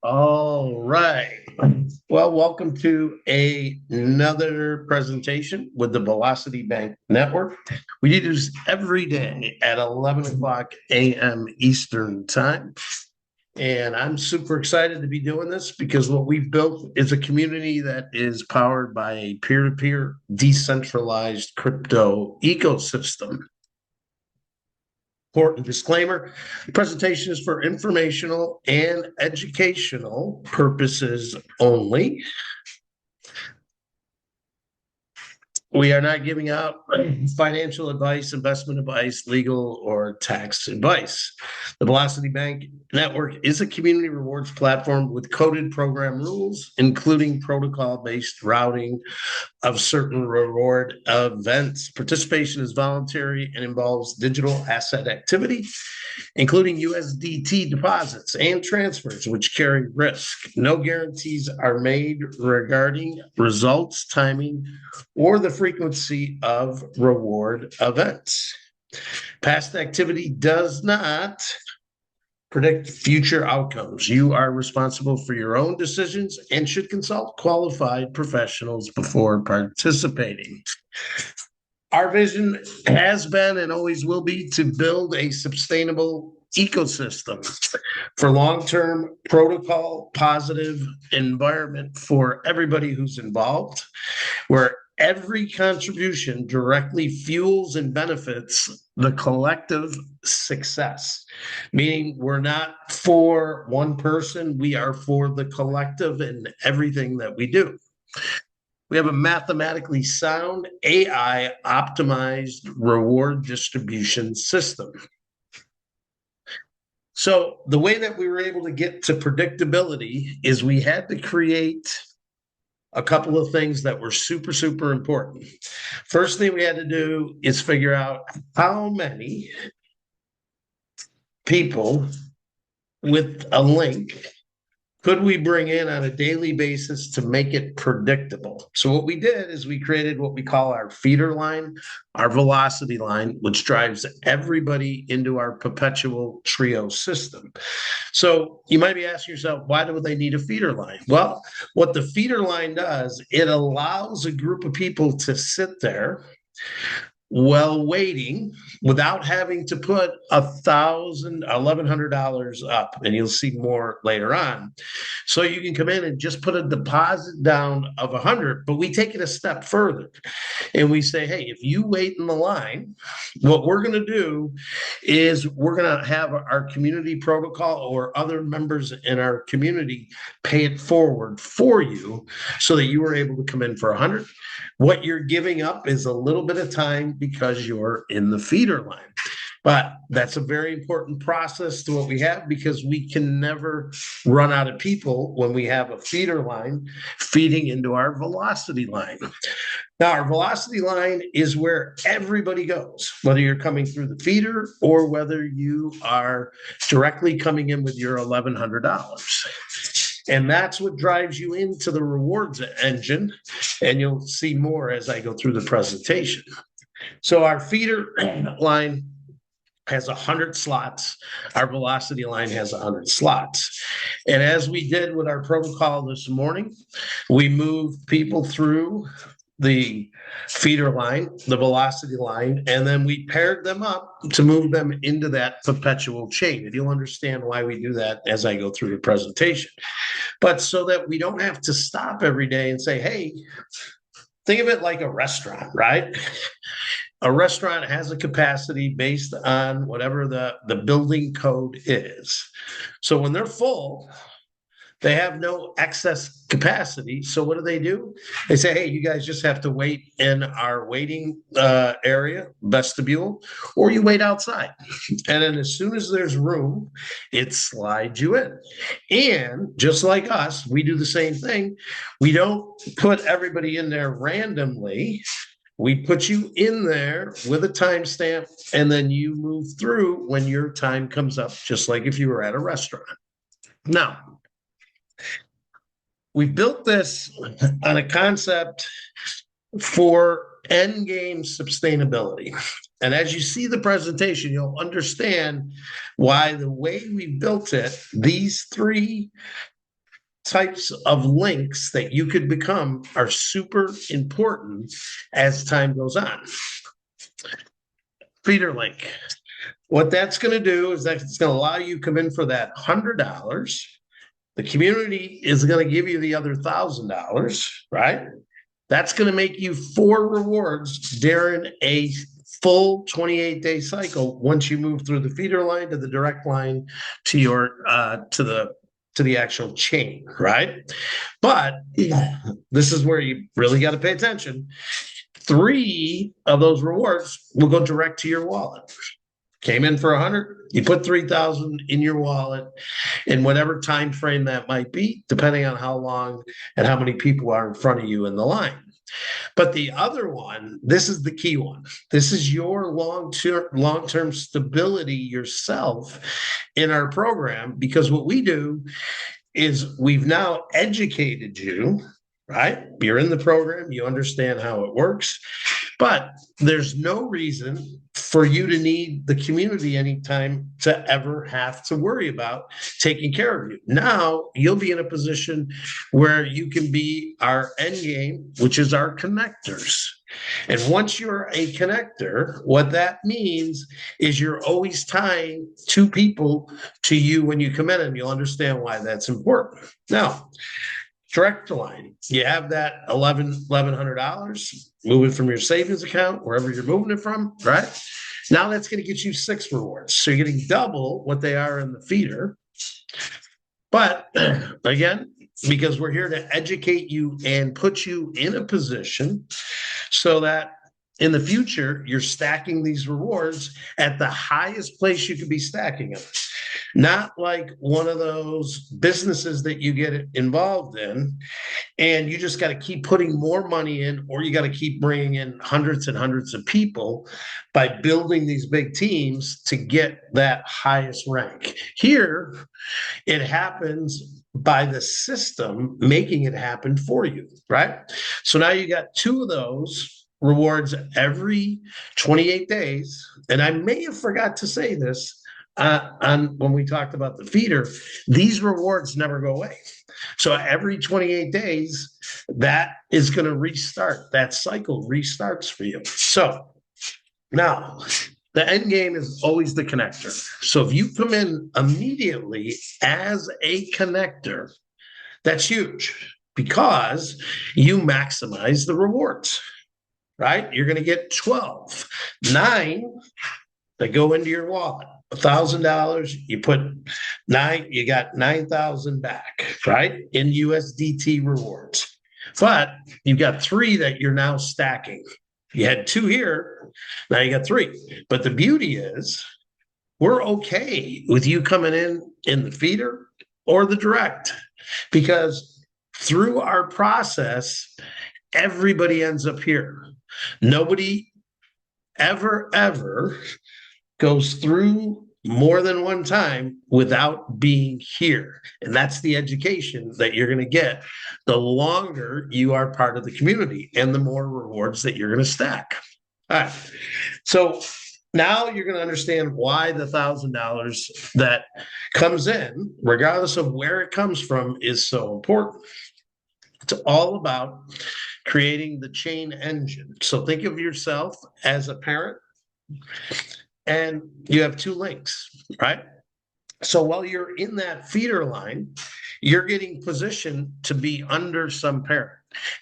All right. Well, welcome to another presentation with the Velocity Bank Network. We do this every day at 11 o'clock a.m. Eastern Time. And I'm super excited to be doing this because what we've built is a community that is powered by a peer-to-peer decentralized crypto ecosystem. Important disclaimer, the presentation is for informational and educational purposes only. We are not giving out financial advice, investment advice, legal, or tax advice. The Velocity Bank Network is a community rewards platform with coded program rules, including protocol-based routing of certain reward events. Participation is voluntary and involves digital asset activity, including USDT deposits and transfers, which carry risk. No guarantees are made regarding results, timing, or the frequency of reward events. Past activity does not predict future outcomes. You are responsible for your own decisions and should consult qualified professionals before participating. Our vision has been and always will be to build a sustainable ecosystem for long-term protocol positive environment for everybody who's involved, where every contribution directly fuels and benefits the collective success, meaning we're not for one person, we are for the collective in everything that we do. We have a mathematically sound AI optimized reward distribution system. So the way that we were able to get to predictability is we had to create a couple of things that were super, super important. First thing we had to do is figure out how many people with a link could we bring in on a daily basis to make it predictable. So what we did is we created what we call our feeder line, our velocity line, which drives everybody into our perpetual trio system. So you might be asking yourself, why do they need a feeder line? Well, what the feeder line does, it allows a group of people to sit there while waiting without having to put $1,100 up, and you'll see more later on. So you can come in and just put a deposit down of 100, but we take it a step further and we say, hey, if you wait in the line, what we're going to do is we're going to have our community protocol or other members in our community pay it forward for you so that you were able to come in for 100. What you're giving up is a little bit of time because you're in the feeder line. But that's a very important process to what we have because we can never run out of people when we have a feeder line feeding into our velocity line. Now, our velocity line is where everybody goes, whether you're coming through the feeder or whether you are directly coming in with your $1,100. And that's what drives you into the rewards engine. And you'll see more as I go through the presentation. So our feeder line has 100 slots. Our velocity line has 100 slots. And as we did with our protocol this morning, we moved people through the feeder line, the velocity line, and then we paired them up to move them into that perpetual chain. And you'll understand why we do that as I go through the presentation. But so that we don't have to stop every day and say, hey, think of it like a restaurant, right? A restaurant has a capacity based on whatever the building code is. So when they're full, they have no excess capacity. So what do? They say, hey, you guys just have to wait in our waiting area, vestibule, or you wait outside. And then as soon as there's room, it slides you in. And just like us, we do the same thing. We don't put everybody in there randomly. We put you in there with a timestamp, and then you move through when your time comes up, just like if you were at a restaurant. Now, we built this on a concept for end game sustainability. And as you see the presentation, you'll understand why the way we built it, these three types of links that you could become are super important as time goes on. Feeder link. What that's going to do is that it's going to allow you to come in for that $100. The community is going to give you the other $1,000, right? That's going to make you 4 rewards during a full 28-day cycle once you move through the feeder line to the direct line to your to the actual chain, right? But this is where you really got to pay attention. 3 of those rewards will go direct to your wallet. Came in for 100, you put 3,000 in your wallet in whatever time frame that might be, depending on how long and how many people are in front of you in the line. But the other one, this is the key one. This is your long-term stability yourself in our program, because what we do is we've now educated you, right? You're in the program, you understand how it works, but there's no reason for you to need the community anytime to ever have to worry about taking care of you. Now you'll be in a position where you can be our end game, which is our connectors. And once you're a connector, what that means is you're always tying 2 people to you when you come in, and you'll understand why that's important. Now, direct line, you have that $1,100, move it from your savings account, wherever you're moving it from, right? Now that's going to get you 6 rewards. So you're getting double what they are in the feeder. But again, because we're here to educate you and put you in a position so that in the future, you're stacking these rewards at the highest place you could be stacking them. Not like one of those businesses that you get involved in and you just got to keep putting more money in, or you got to keep bringing in hundreds and hundreds of people by building these big teams to get that highest rank. Here, it happens by the system making it happen for you, right? So now you got 2 of those rewards every 28 days. And I may have forgot to say this on when we talked about the feeder, these rewards never go away. So every 28 days, that is going to restart. That cycle restarts for you. So now the end game is always the connector. So if you come in immediately as a connector, that's huge because you maximize the rewards. Right? You're going to get 12, 9 that go into your wallet. $1,000, you put 9, you got 9,000 back, right? In USDT rewards. But you've got 3 that you're now stacking. You had 2 here, now you got 3. But the beauty is we're okay with you coming in the feeder or the direct, because through our process, everybody ends up here. Nobody ever goes through more than one time without being here. And that's the education that you're going to get the longer you are part of the community and the more rewards that you're going to stack. All right. So now you're going to understand why the $1,000 that comes in, regardless of where it comes from, is so important. It's all about creating the chain engine. So think of yourself as a parent and you have 2 links, right? So while you're in that feeder line, you're getting positioned to be under some parent.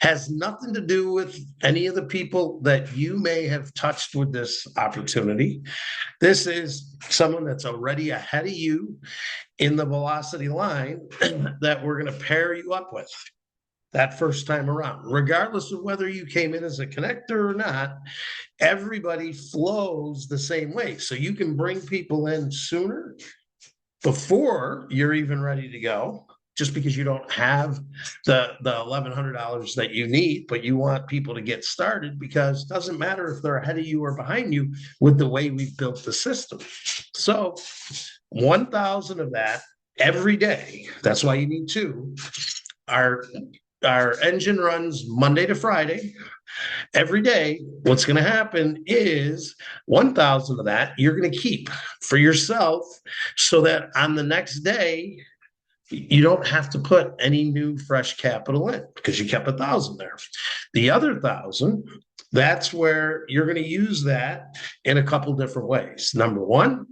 Has nothing to do with any of the people that you may have touched with this opportunity. This is someone that's already ahead of you in the velocity line that we're going to pair you up with that first time around. Regardless of whether you came in as a connector or not, everybody flows the same way. So you can bring people in sooner before you're even ready to go, just because you don't have the $1,100 that you need, but you want people to get started, because it doesn't matter if they're ahead of you or behind you with the way we've built the system. So 1,000 of that every day. That's why you need 2. Our engine runs Monday to Friday. Every day, what's going to happen is 1,000 of that you're going to keep for yourself, so that on the next day, you don't have to put any new fresh capital in because you kept 1,000 there. The other 1,000, that's where you're going to use that in a couple different ways. Number one,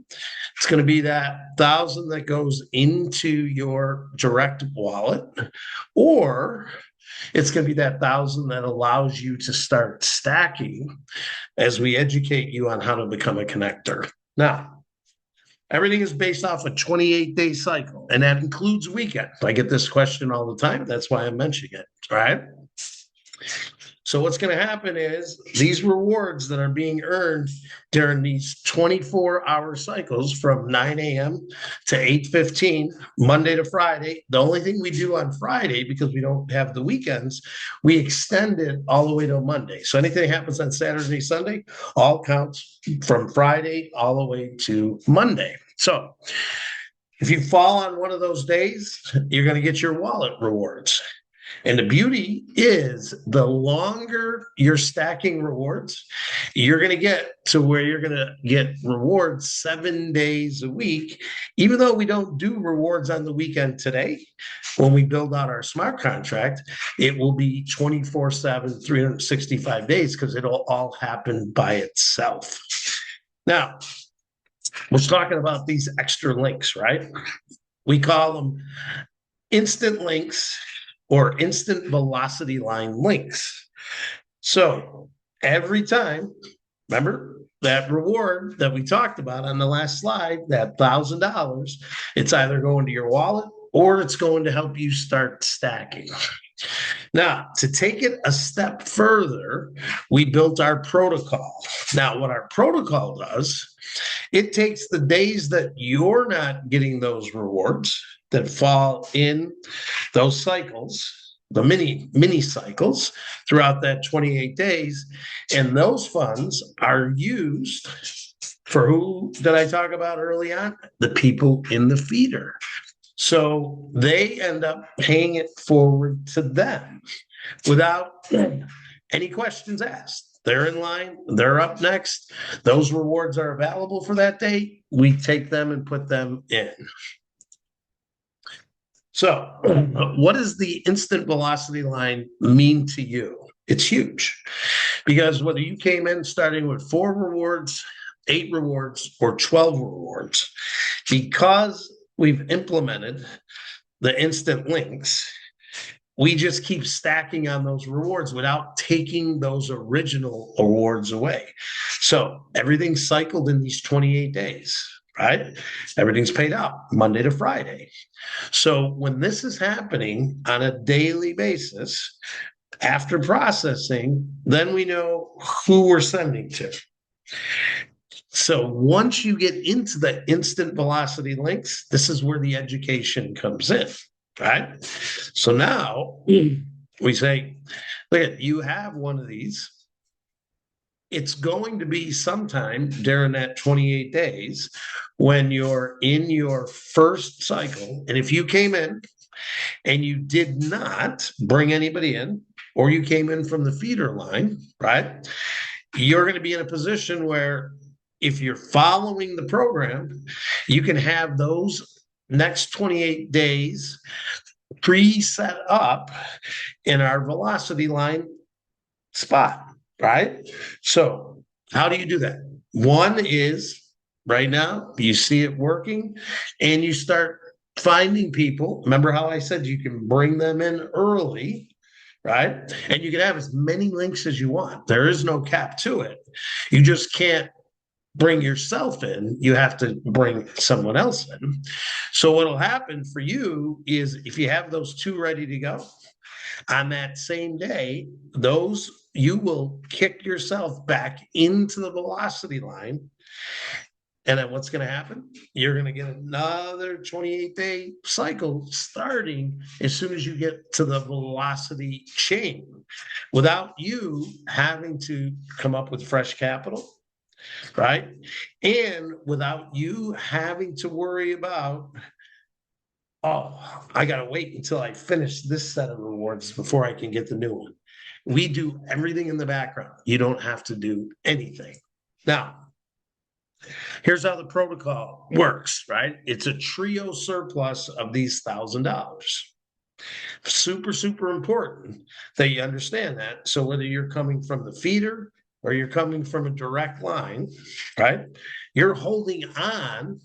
it's going to be that 1,000 that goes into your direct wallet, or it's going to be that 1,000 that allows you to start stacking as we educate you on how to become a connector. Now, everything is based off a 28-day cycle, and that includes weekends. I get this question all the time. That's why I'm mentioning it. All right. So what's going to happen is these rewards that are being earned during these 24-hour cycles from 9 a.m. to 8:15, Monday to Friday. The only thing we do on Friday, because we don't have the weekends, we extend it all the way to Monday. So anything that happens on Saturday, Sunday, all counts from Friday all the way to Monday. So if you fall on one of those days, you're going to get your wallet rewards. And the beauty is the longer you're stacking rewards, you're going to get to where you're going to get rewards 7 days a week. Even though we don't do rewards on the weekend today, when we build out our smart contract, it will be 24/7, 365 days because it'll all happen by itself. Now, we're talking about these extra links, right? We call them instant links or instant velocity line links. So every time, remember that reward that we talked about on the last slide, that $1,000, it's either going to your wallet or it's going to help you start stacking. Now, to take it a step further, we built our protocol. Now, what our protocol does, it takes the days that you're not getting those rewards that fall in those cycles, the mini cycles throughout that 28 days, and those funds are used for who did I talk about early on? The people in the feeder. So they end up paying it forward to them without any questions asked. They're in line, they're up next. Those rewards are available for that day. We take them and put them in. So, what does the instant velocity line mean to you? It's huge because whether you came in starting with 4 rewards, 8 rewards, or 12 rewards, because we've implemented the instant links, we just keep stacking on those rewards without taking those original awards away. So everything's cycled in these 28 days, right? Everything's paid out Monday to Friday. So when this is happening on a daily basis, after processing, then we know who we're sending to. So once you get into the instant velocity links, this is where the education comes in, right? So now we say, look, you have one of these. It's going to be sometime during that 28 days when you're in your first cycle. And if you came in and you did not bring anybody in, or you came in from the feeder line, right? You're going to be in a position where if you're following the program, you can have those next 28 days pre-set up in our velocity line spot, right? So how do you do that? One is right now, you see it working and you start finding people. Remember how I said you can bring them in early, right? And you can have as many links as you want. There is no cap to it. You just can't bring yourself in. You have to bring someone else in. So what'll happen for you is if you have those 2 ready to go on that same day, those you will kick yourself back into the velocity line. And then what's going to happen? You're going to get another 28-day cycle starting as soon as you get to the velocity chain without you having to come up with fresh capital, right? And without you having to worry about, oh, I got to wait until I finish this set of rewards before I can get the new one. We do everything in the background. You don't have to do anything. Now, Here's how the protocol works, right? It's a trio surplus of these $1,000. Super, super important that you understand that. So whether you're coming from the feeder or you're coming from a direct line, right? You're holding on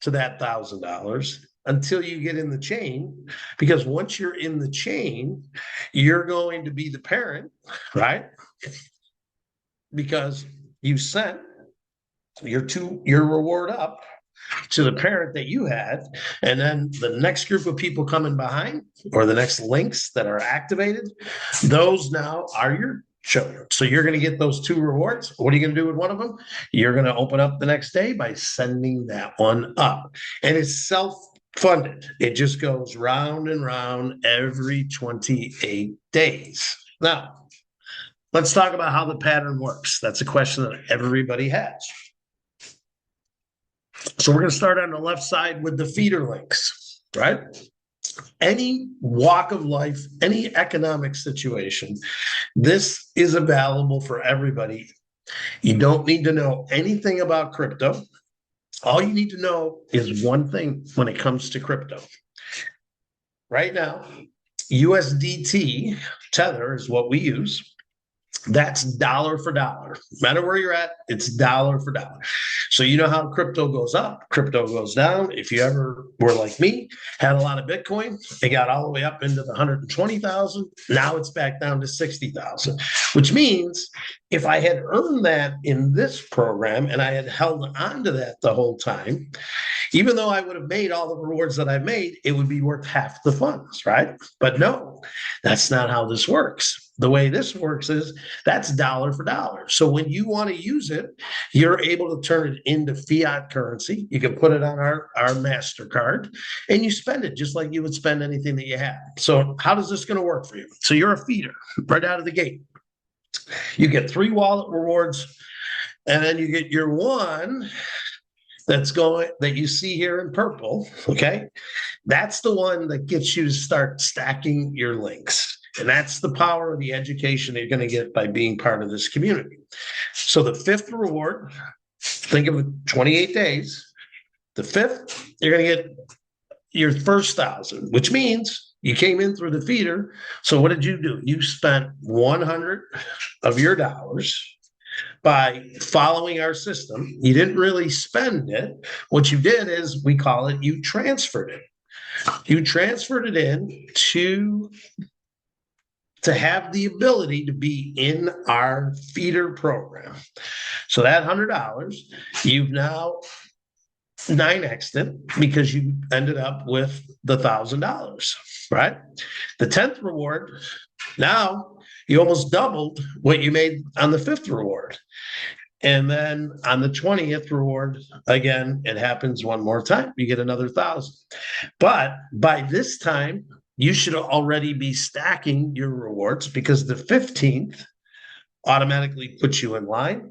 to that $1,000 until you get in the chain, because once you're in the chain, you're going to be the parent, right? Because you sent your reward up to the parent that you had, and then the next group of people coming behind, or the next links that are activated, those now are your children. So you're going to get those 2 rewards. What are you going to do with one of them? You're going to open up the next day by sending that one up, and it's self-funded. It just goes round and round every 28 days. Now, let's talk about how the pattern works. That's a question that everybody has. So we're going to start on the left side with the feeder links, right? Any walk of life, any economic situation, this is available for everybody. You don't need to know anything about crypto. All you need to know is one thing when it comes to crypto. Right now, USDT Tether is what we use. That's dollar for dollar. No matter where you're at, it's dollar for dollar. So you know how crypto goes up, crypto goes down. If you ever were like me, had a lot of Bitcoin, it got all the way up into the 120,000. Now it's back down to 60,000, which means if I had earned that in this program and I had held on to that the whole time, even though I would have made all the rewards that I've made, it would be worth half the funds, right? But no, that's not how this works. The way this works is that's dollar for dollar. So when you want to use it, you're able to turn it into fiat currency. You can put it on our MasterCard and you spend it just like you would spend anything that you have. So how does this going to work for you? So you're a feeder right out of the gate. You get 3 wallet rewards, and then you get your one that you see here in purple. Okay. That's the one that gets you to start stacking your links. And that's the power of the education that you're going to get by being part of this community. So the 5th reward, think of it, 28 days. The 5th, you're going to get your first 1,000, which means you came in through the feeder. So what did you do? You spent 100 of your dollars by following our system. You didn't really spend it. What you did is, we call it, you transferred it. You transferred it in to have the ability to be in our feeder program. So that $100, you've now 9x'd it because you ended up with the $1,000, right? The 10th reward, now you almost doubled what you made on the 5th reward. And then on the 20th reward, again, it happens one more time. You get another 1,000. But by this time, you should already be stacking your rewards, because the 15th automatically puts you in line.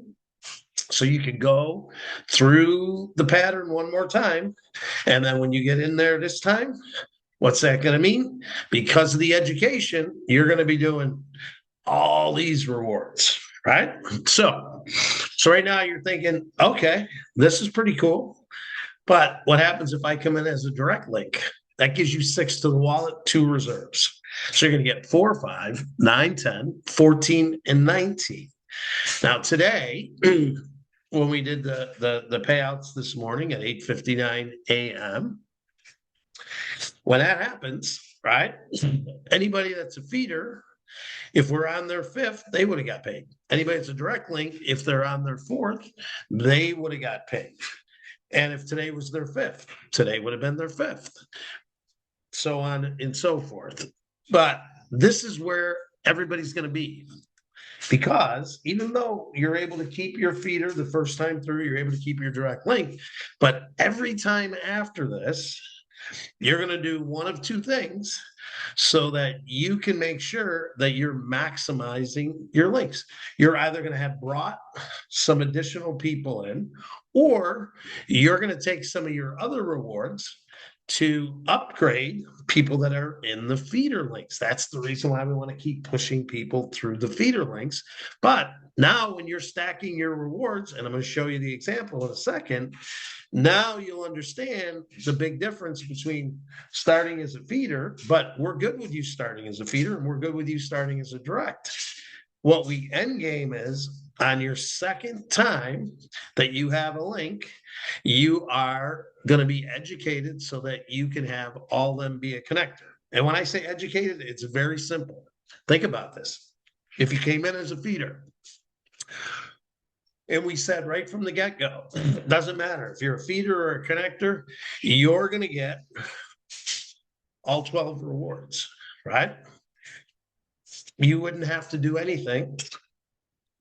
So you can go through the pattern one more time. And then when you get in there this time, what's that going to mean? Because of the education, you're going to be doing all these rewards, right? So right now you're thinking, okay, this is pretty cool. But what happens if I come in as a direct link? That gives you 6 to the wallet, 2 reserves. So you're going to get 4, 5, 9, 10, 14, and 19. Now today, when we did the payouts this morning at 8:59 a.m., when that happens, right? Anybody that's a feeder, if we're on their 5th, they would have got paid. Anybody that's a direct link, if they're on their 4th, they would have got paid. And if today was their 5th, today would have been their 5th. So on and so forth. But this is where everybody's going to be. Because even though you're able to keep your feeder the first time through, you're able to keep your direct link. But every time after this, you're going to do one of 2 things so that you can make sure that you're maximizing your links. You're either going to have brought some additional people in, or you're going to take some of your other rewards to upgrade people that are in the feeder links. That's the reason why we want to keep pushing people through the feeder links. But now when you're stacking your rewards, and I'm going to show you the example in a second, now you'll understand the big difference between starting as a feeder, but we're good with you starting as a feeder, and we're good with you starting as a direct. What we end game is on your second time that you have a link, you are going to be educated so that you can have all them be a connector. And when I say educated, it's very simple. Think about this. If you came in as a feeder, and we said right from the get-go, doesn't matter if you're a feeder or a connector, you're going to get all 12 rewards, right? You wouldn't have to do anything.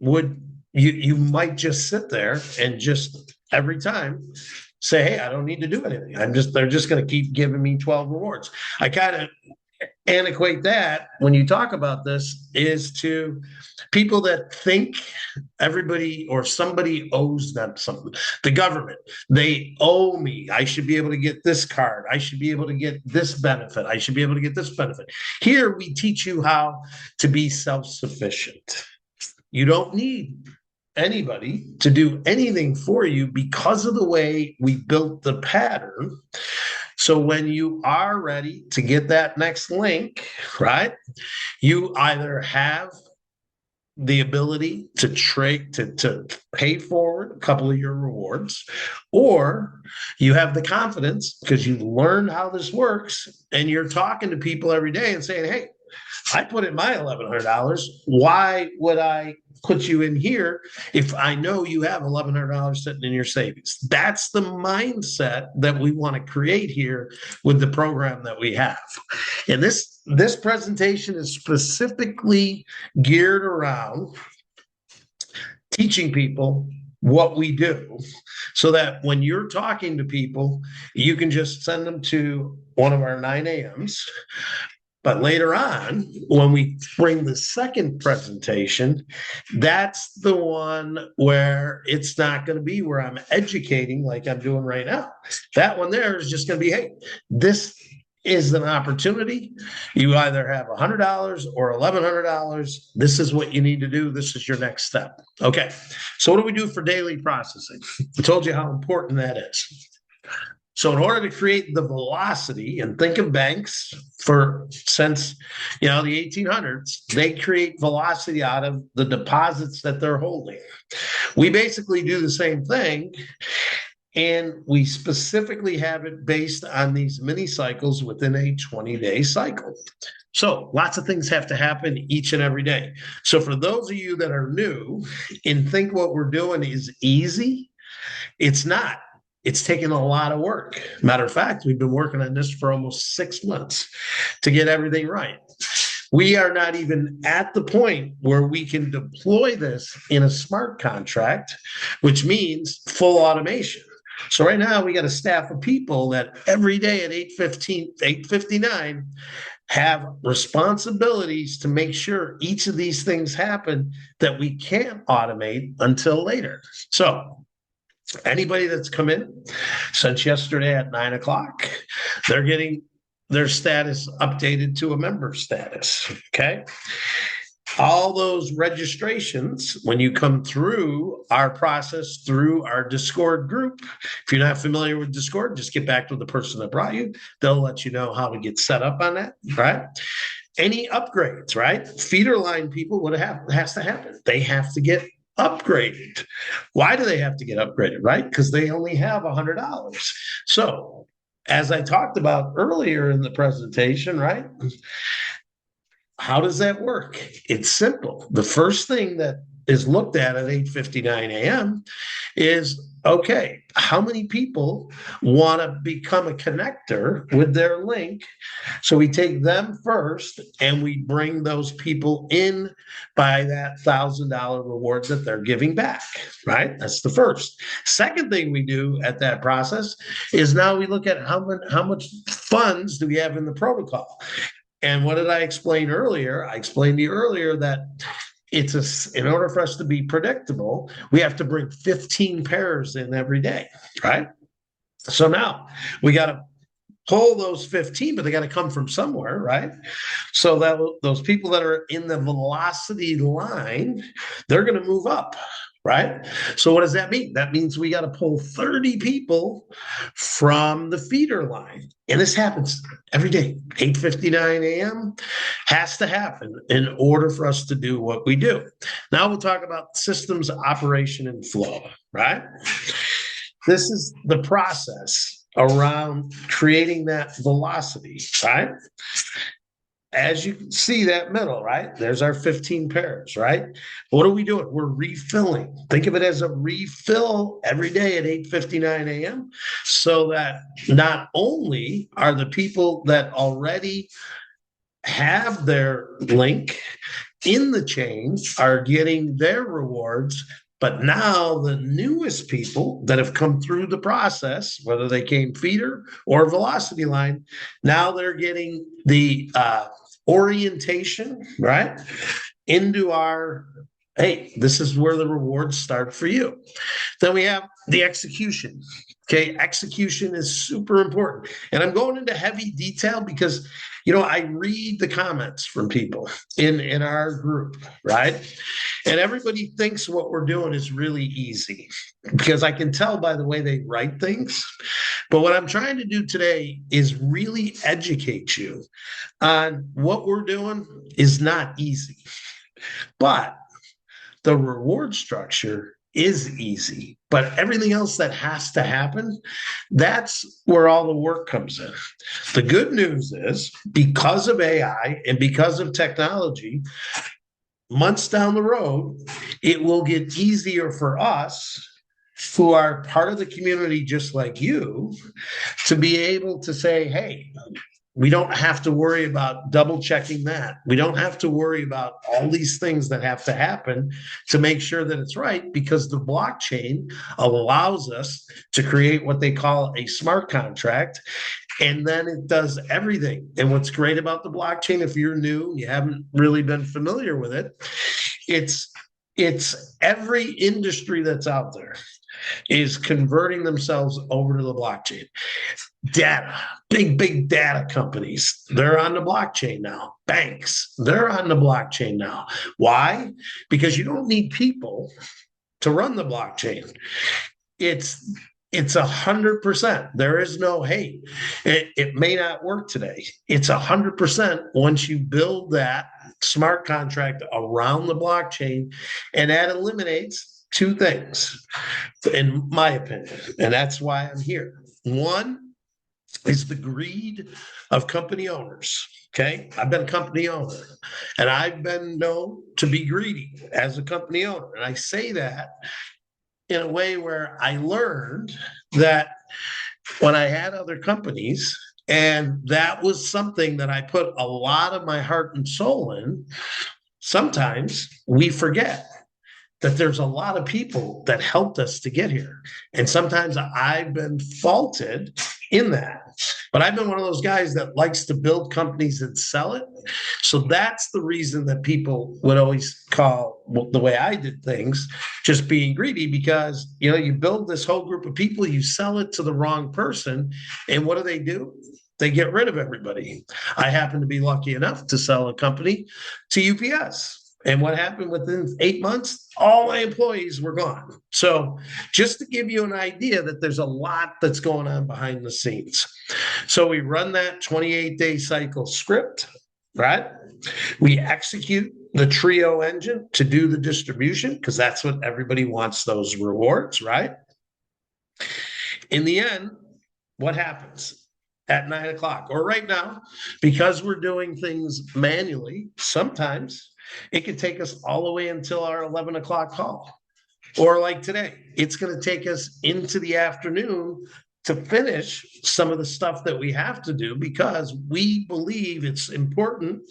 You might just sit there and just every time say, hey, I don't need to do anything. They're just going to keep giving me 12 rewards. I kind of equate that when you talk about this is to people that think everybody or somebody owes them something. The government, they owe me. I should be able to get this card. I should be able to get this benefit. I should be able to get this benefit. Here we teach you how to be self-sufficient. You don't need anybody to do anything for you because of the way we built the pattern. So when you are ready to get that next link, right, you either have the ability to trade to pay forward a couple of your rewards, or you have the confidence because you learned how this works and you're talking to people every day and saying, hey, I put in my $1,100. Why would I put you in here if I know you have $1,100 sitting in your savings? That's the mindset that we want to create here with the program that we have. And this presentation is specifically geared around teaching people what we do so that when you're talking to people, you can just send them to one of our 9 a.m.s. But later on, when we bring the second presentation, that's the one where it's not going to be where I'm educating like I'm doing right now. That one there is just going to be, hey, this is an opportunity. You either have $100 or $1,100. This is what you need to do. This is your next step. Okay. So what do we do for daily processing? I told you how important that is. So in order to create the velocity, and think of banks since the 1800s, they create velocity out of the deposits that they're holding. We basically do the same thing, and we specifically have it based on these mini cycles within a 20-day cycle. So lots of things have to happen each and every day. So for those of you that are new and think what we're doing is easy, it's not. It's taken a lot of work. Matter of fact, we've been working on this for almost 6 months to get everything right. We are not even at the point where we can deploy this in a smart contract, which means full automation. So right now we got a staff of people that every day at 8:59 have responsibilities to make sure each of these things happen that we can't automate until later. So anybody that's come in since yesterday at 9 o'clock, they're getting their status updated to a member status. Okay. All those registrations, when you come through our process, through our Discord group, if you're not familiar with Discord, just get back to the person that brought you. They'll let you know how to get set up on that, right? Any upgrades, right? Feeder line people, what has to happen? They have to get upgraded. Why do they have to get upgraded, right? Because they only have $100. So as I talked about earlier in the presentation, right? How does that work? It's simple. The first thing that is looked at 8:59 a.m. is, okay, how many people want to become a connector with their link? So we take them first and we bring those people in by that $1,000 reward that they're giving back, right? That's the first. Second thing we do at that process is now we look at how much funds do we have in the protocol. And what did I explain earlier? I explained to you earlier that in order for us to be predictable, we have to bring 15 pairs in every day, right? So now we got to pull those 15, but they got to come from somewhere, right? So that those people that are in the velocity line, they're going to move up, right? So what does that mean? That means we got to pull 30 people from the feeder line. And this happens every day. 8:59 a.m. has to happen in order for us to do what we do. Now we'll talk about systems operation and flow, right? This is the process around creating that velocity, right? As you can see that middle, right? There's our 15 pairs, right? What are we doing? We're refilling. Think of it as a refill every day at 8:59 a.m. so that not only are the people that already have their link in the chain are getting their rewards, but now the newest people that have come through the process, whether they came feeder or velocity line, now they're getting the orientation, right, into our, hey, this is where the rewards start for you. Then we have the execution. Okay, execution is super important. And I'm going into heavy detail because, I read the comments from people in our group, right? And everybody thinks what we're doing is really easy because I can tell by the way they write things. But what I'm trying to do today is really educate you on what we're doing is not easy. But the reward structure is easy, but everything else that has to happen, that's where all the work comes in. The good news is because of AI and because of technology, months down the road, it will get easier for us who are part of the community just like you to be able to say, hey, we don't have to worry about double checking that. We don't have to worry about all these things that have to happen to make sure that it's right because the blockchain allows us to create what they call a smart contract. And then it does everything. And what's great about the blockchain, if you're new, you haven't really been familiar with it, it's every industry that's out there is converting themselves over to the blockchain. Data, big data companies, they're on the blockchain now. Banks, they're on the blockchain now. Why? Because you don't need people to run the blockchain. It's 100%. There is no, hey, it may not work today. It's 100% once you build that smart contract around the blockchain, and that eliminates two things, in my opinion, and that's why I'm here. One is the greed of company owners. Okay, I've been a company owner, and I've been known to be greedy as a company owner, and I say that in a way where I learned that when I had other companies, and that was something that I put a lot of my heart and soul in, sometimes we forget that there's a lot of people that helped us to get here. And sometimes I've been faulted in that. But I've been one of those guys that likes to build companies and sell it. So that's the reason that people would always call the way I did things just being greedy, because you build this whole group of people, you sell it to the wrong person, and what do? They get rid of everybody. I happen to be lucky enough to sell a company to UPS. And what happened within 8 months? All my employees were gone. So just to give you an idea that there's a lot that's going on behind the scenes. So we run that 28-day cycle script, right? We execute the Trio engine to do the distribution because that's what everybody wants, those rewards, right? In the end, what happens? At 9 o'clock or right now, because we're doing things manually, sometimes it could take us all the way until our 11 o'clock call. Or like today, it's going to take us into the afternoon to finish some of the stuff that we have to do because we believe it's important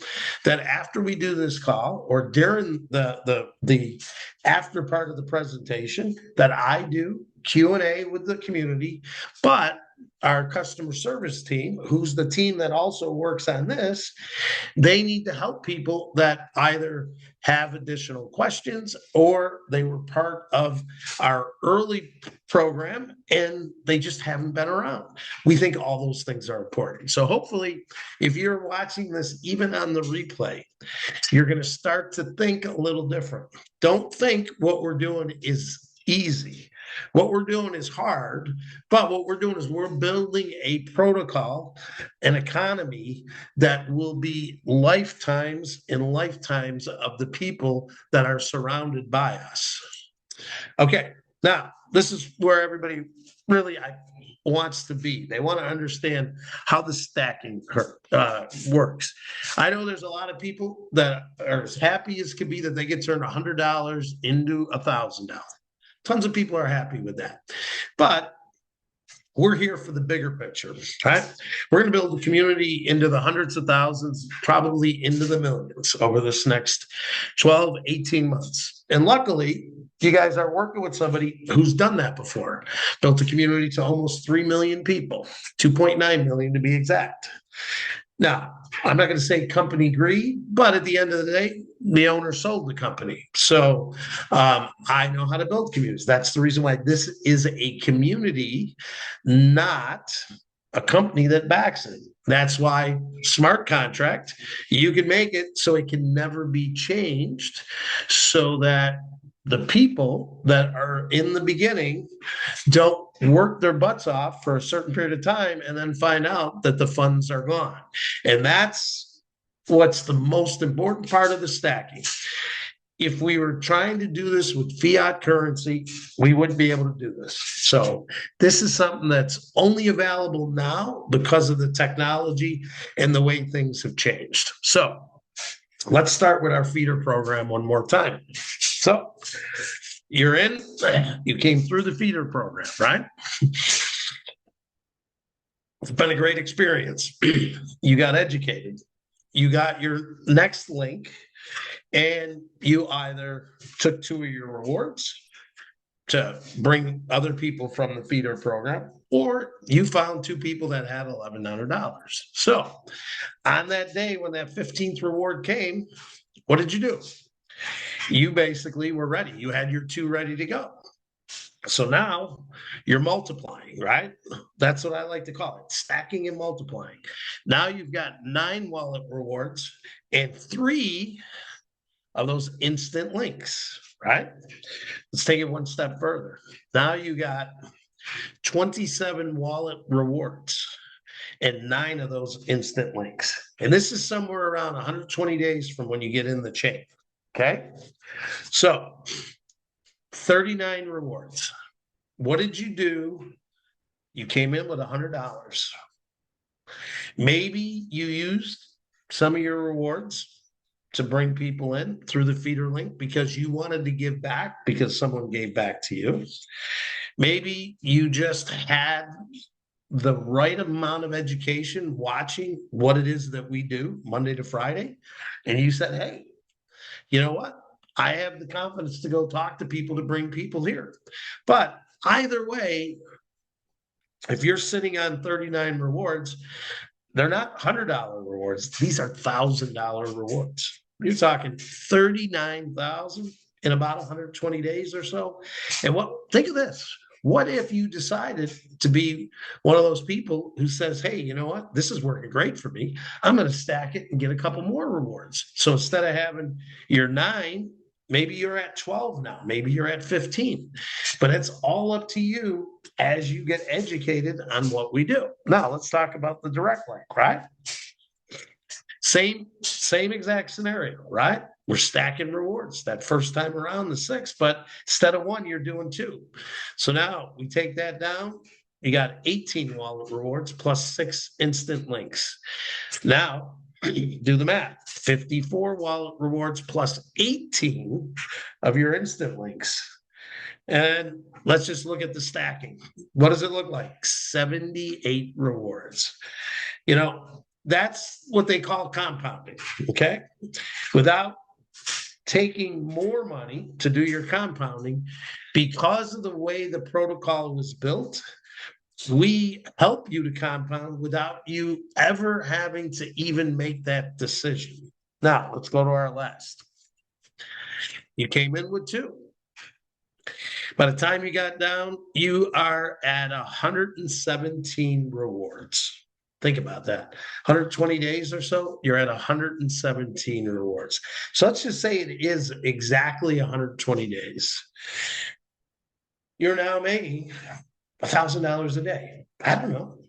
that after we do this call or during the after part of the presentation that I do Q&A with the community, but our customer service team, who's the team that also works on this, they need to help people that either have additional questions or they were part of our early program and they just haven't been around. We think all those things are important. So hopefully, if you're watching this, even on the replay, you're going to start to think a little different. Don't think what we're doing is easy. What we're doing is hard, but what we're doing is we're building a protocol, an economy that will be lifetimes and lifetimes of the people that are surrounded by us. Okay, now this is where everybody really wants to be. They want to understand how the stacking works. I know there's a lot of people that are as happy as can be that they get turned $100 into $1,000. Tons of people are happy with that. But we're here for the bigger picture, right? We're going to build a community into the hundreds of thousands, probably into the millions over this next 12, 18 months. And luckily, you guys are working with somebody who's done that before, built a community to almost 3 million people, 2.9 million to be exact. Now, I'm not going to say company greed, but at the end of the day, the owner sold the company. So I know how to build communities. That's the reason why this is a community, not a company that backs it. That's why smart contract, you can make it so it can never be changed so that the people that are in the beginning don't work their butts off for a certain period of time and then find out that the funds are gone. And that's what's the most important part of the stacking. If we were trying to do this with fiat currency, we wouldn't be able to do this. So this is something that's only available now because of the technology and the way things have changed. So let's start with our feeder program one more time. So you're in, you came through the feeder program, right? It's been a great experience. You got educated. You got your next link, and you either took 2 of your rewards to bring other people from the feeder program, or you found 2 people that had $1,100. So on that day when that 15th reward came, what did you do? You basically were ready. You had your 2 ready to go. So now you're multiplying, right? That's what I like to call it, stacking and multiplying. Now you've got 9 wallet rewards and 3 of those instant links, right? Let's take it one step further. Now you got 27 wallet rewards and 9 of those instant links. And this is somewhere around 120 days from when you get in the chain, okay? So 39 rewards. What did you do? You came in with $100. Maybe you used some of your rewards to bring people in through the feeder link because you wanted to give back because someone gave back to you. Maybe you just had the right amount of education watching what it is that we do Monday to Friday. And you said, hey, you know what? I have the confidence to go talk to people to bring people here. But either way, if you're sitting on 39 rewards, they're not $100 rewards. These are $1,000 rewards. You're talking 39,000 in about 120 days or so. And think of this. What if you decided to be one of those people who says, hey, you know what? This is working great for me. I'm going to stack it and get a couple more rewards. So instead of having your 9, maybe you're at 12 now. Maybe you're at 15. But it's all up to you as you get educated on what we do. Now, let's talk about the direct link, right? Same exact scenario, right? We're stacking rewards that first time around, the 6, but instead of 1, you're doing 2. So now we take that down. You got 18 wallet rewards plus 6 instant links. Now, do the math. 54 wallet rewards plus 18 of your instant links. And let's just look at the stacking. What does it look like? 78 rewards. You know, that's what they call compounding, okay? Without taking more money to do your compounding, because of the way the protocol was built, We help you to compound without you ever having to even make that decision. Now, let's go to our last. You came in with 2. By the time you got down, you are at 117 rewards. Think about that. 120 days or so, you're at 117 rewards. So let's just say it is exactly 120 days. You're now making $1,000 a day. I don't know.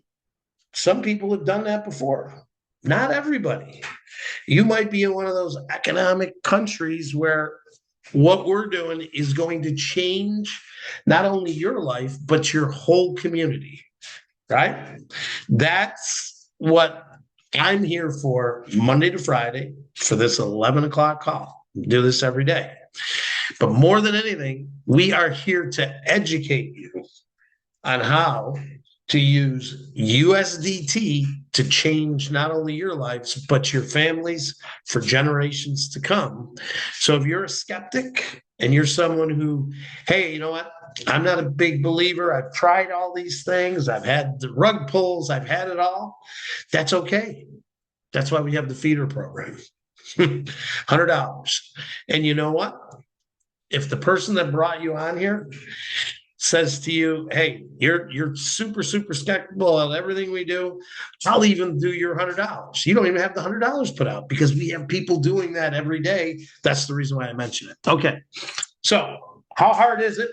Some people have done that before. Not everybody. You might be in one of those economic countries where what we're doing is going to change not only your life, but your whole community, right? That's what I'm here for Monday to Friday for this 11 o'clock call. Do this every day. But more than anything, we are here to educate you on how to use USDT to change not only your lives, but your families for generations to come. So if you're a skeptic and you're someone who, hey, you know what? I'm not a big believer. I've tried all these things. I've had the rug pulls. I've had it all. That's okay. That's why we have the feeder program. $100. And you know what? If the person that brought you on here says to you, hey, you're super skeptical of everything we do, I'll even do your $100. You don't even have the $100 put out because we have people doing that every day. That's the reason why I mention it. Okay. So how hard is it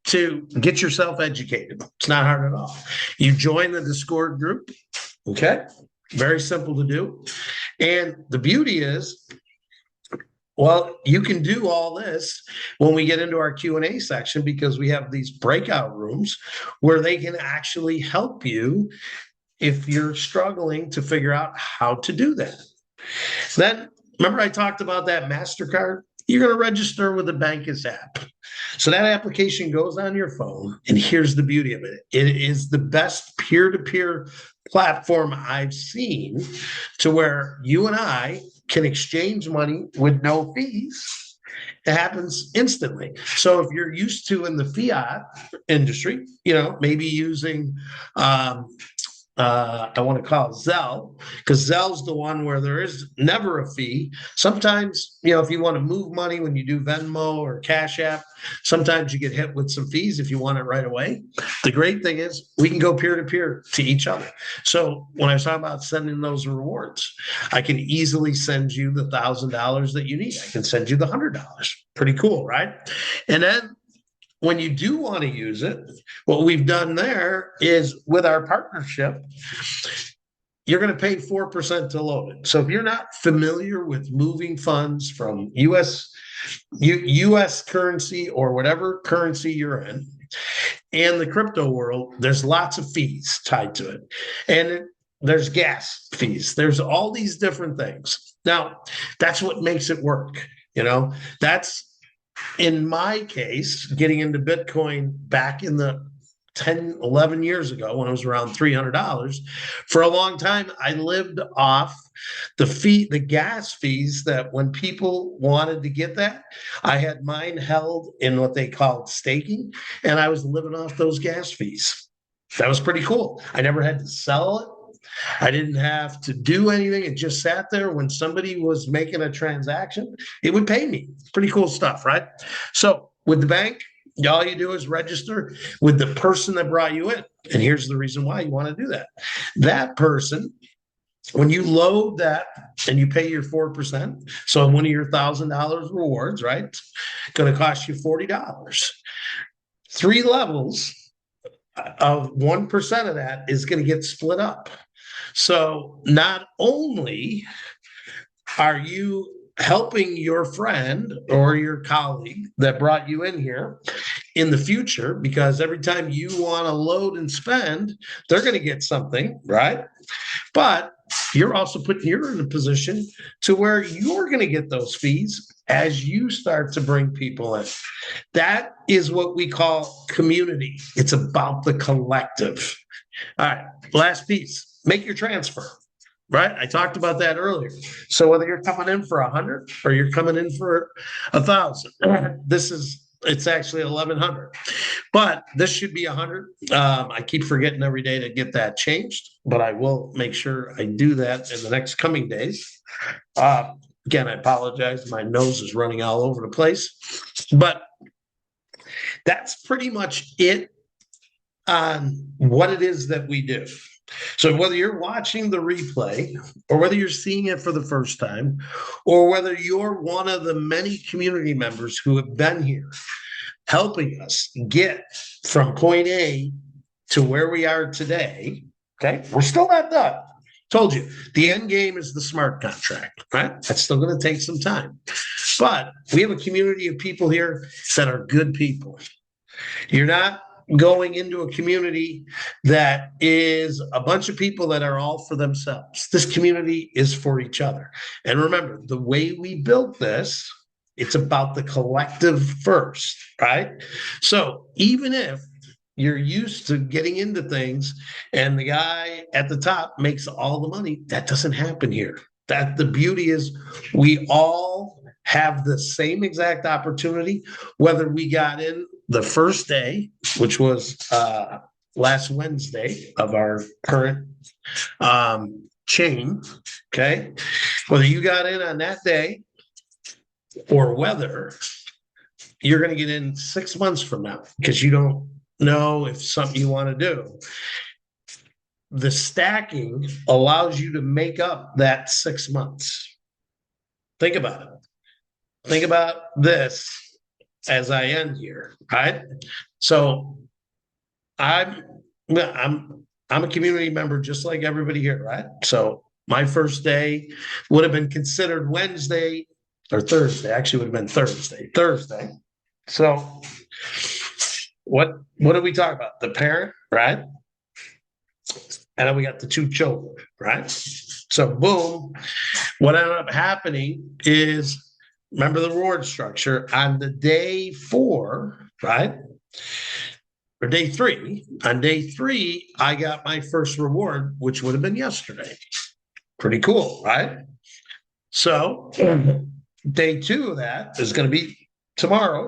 to get yourself educated? It's not hard at all. You join the Discord group. Okay. Very simple to do. And the beauty is, well, you can do all this when we get into our Q&A section because we have these breakout rooms where they can actually help you if you're struggling to figure out how to do that. Then, remember I talked about that MasterCard? You're going to register with the Bankus app. So that application goes on your phone, and here's the beauty of it. It is the best peer-to-peer platform I've seen to where you and I can exchange money with no fees. It happens instantly. So if you're used to in the fiat industry, maybe using I want to call it Zelle, because Zelle's the one where there is never a fee. Sometimes, if you want to move money when you do Venmo or Cash App, sometimes you get hit with some fees if you want it right away. The great thing is we can go peer-to-peer to each other. So when I was talking about sending those rewards, I can easily send you the $1,000 that you need. I can send you the $100. Pretty cool, right? And then when you do want to use it, what we've done there is with our partnership, you're going to pay 4% to load it. So if you're not familiar with moving funds from US currency or whatever currency you're in, and the crypto world, there's lots of fees tied to it. And there's gas fees. There's all these different things. Now, that's what makes it work. That's, in my case, getting into Bitcoin back in the 10, 11 years ago when it was around $300, for a long time, I lived off the gas fees that when people wanted to get that, I had mine held in what they called staking, and I was living off those gas fees. That was pretty cool. I never had to sell it. I didn't have to do anything. It just sat there. When somebody was making a transaction, it would pay me. Pretty cool stuff, right? So with the bank, all you do is register with the person that brought you in. And here's the reason why you want to do that. That person, when you load that and you pay your 4%, so one of your $1,000 rewards, right, it's going to cost you $40. 3 levels of 1% of that is going to get split up. So not only are you helping your friend or your colleague that brought you in here in the future, because every time you want to load and spend, they're going to get something, right? But you're also putting you in a position to where you're going to get those fees as you start to bring people in. That is what we call community. It's about the collective. All right, last piece. Make your transfer, right? I talked about that earlier. So whether you're coming in for 100 or you're coming in for 1,000, it's actually 1,100. But this should be 100. I keep forgetting every day to get that changed, but I will make sure I do that in the next coming days. Again, I apologize. My nose is running all over the place, but that's pretty much it on what it is that we do. So whether you're watching the replay or whether you're seeing it for the first time, or whether you're one of the many community members who have been here helping us get from point A to where we are today, okay, we're still not done. Told you, the end game is the smart contract, right? That's still going to take some time. But we have a community of people here that are good people. You're not going into a community that is a bunch of people that are all for themselves. This community is for each other. And remember, the way we built this, it's about the collective first, right? So even if you're used to getting into things and the guy at the top makes all the money, that doesn't happen here. That the beauty is we all have the same exact opportunity, whether we got in the first day, which was last Wednesday of our current chain, okay? Whether you got in on that day or whether you're going to get in 6 months from now because you don't know if something you want to do. The stacking allows you to make up that 6 months. Think about it. Think about this as I end here, right? So I'm a community member just like everybody here, right? So my first day would have been considered Wednesday or Thursday. Actually, would have been Thursday. So what did we talk about? The parent, right? And then we got the 2 children, right? So boom, what ended up happening is, remember the reward structure on the day 4, right? Or day 3. On day 3, I got my first reward, which would have been yesterday. Pretty cool, right? So day 2 of that is going to be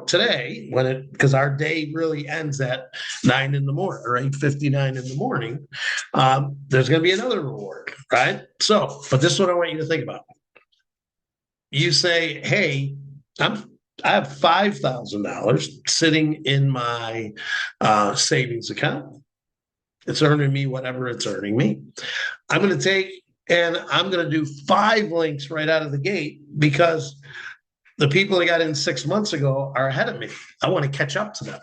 today, because our day really ends at 9 in the morning or 8:59 in the morning. There's going to be another reward, right? So, but this is what I want you to think about. You say, hey, I have $5,000 sitting in my savings account. It's earning me whatever it's earning me. I'm going to take and I'm going to do 5 links right out of the gate because the people that got in 6 months ago are ahead of me. I want to catch up to them.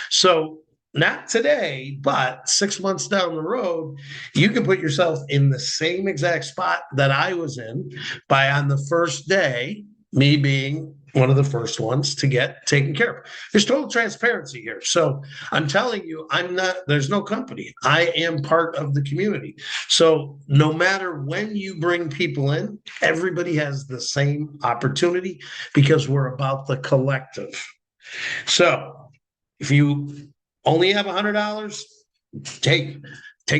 So not today, but 6 months down the road, you can put yourself in the same exact spot that I was in by on the first day, me being one of the first ones to get taken care of. There's total transparency here. So I'm telling you, there's no company. I am part of the community. So no matter when you bring people in, everybody has the same opportunity because we're about the collective. So if you only have $100, take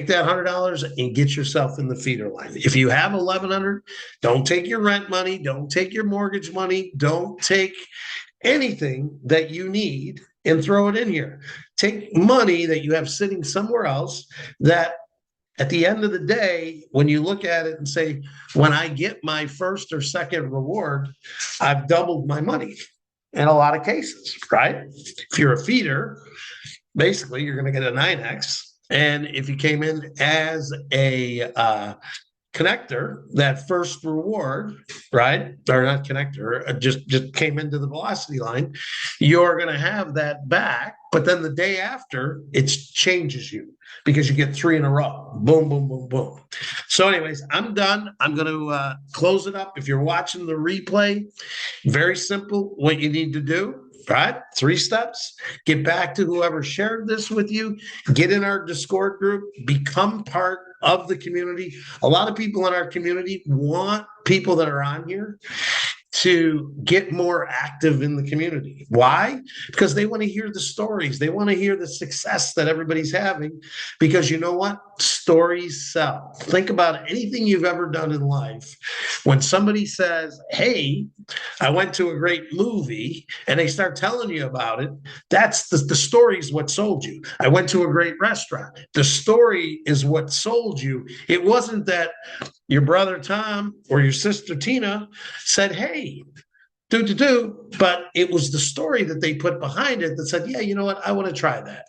that $100 and get yourself in the feeder line. If you have $1,100, don't take your rent money, don't take your mortgage money, don't take anything that you need and throw it in here. Take money that you have sitting somewhere else that at the end of the day, when you look at it and say, when I get my first or second reward, I've doubled my money in a lot of cases, right? If you're a feeder, basically you're going to get a 9X. And if you came in as a connector, that first reward, right? Or not connector, just came into the velocity line, you're going to have that back. But then the day after, it changes you because you get 3 in a row. Boom, boom, boom, boom. So anyways, I'm done. I'm going to close it up. If you're watching the replay, very simple what you need to do. Right? 3 steps. Get back to whoever shared this with you. Get in our Discord group. Become part of the community. A lot of people in our community want people that are on here to get more active in the community. Why? Because they want to hear the stories. They want to hear the success that everybody's having, because you know what? Stories sell. Think about anything you've ever done in life. When somebody says, hey, I went to a great movie, and they start telling you about it, that's the story is what sold you. I went to a great restaurant. The story is what sold you. It wasn't that your brother Tom or your sister Tina said, hey, but it was the story that they put behind it that said, yeah, you know what? I want to try that.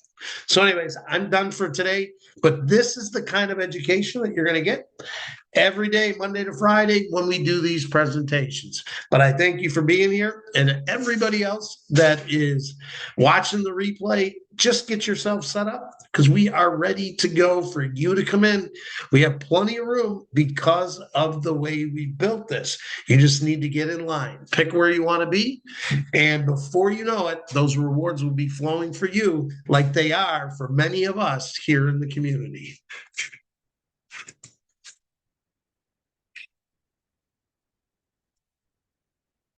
So, anyways, I'm done for today. But this is the kind of education that you're going to get every day, Monday to Friday, when we do these presentations. But I thank you for being here, and everybody else that is watching the replay, just get yourself set up, because we are ready to go for you to come in. We have plenty of room because of the way we built this. You just need to get in line, pick where you want to be, and before you know it, those rewards will be flowing for you like they are for many of us here in the community.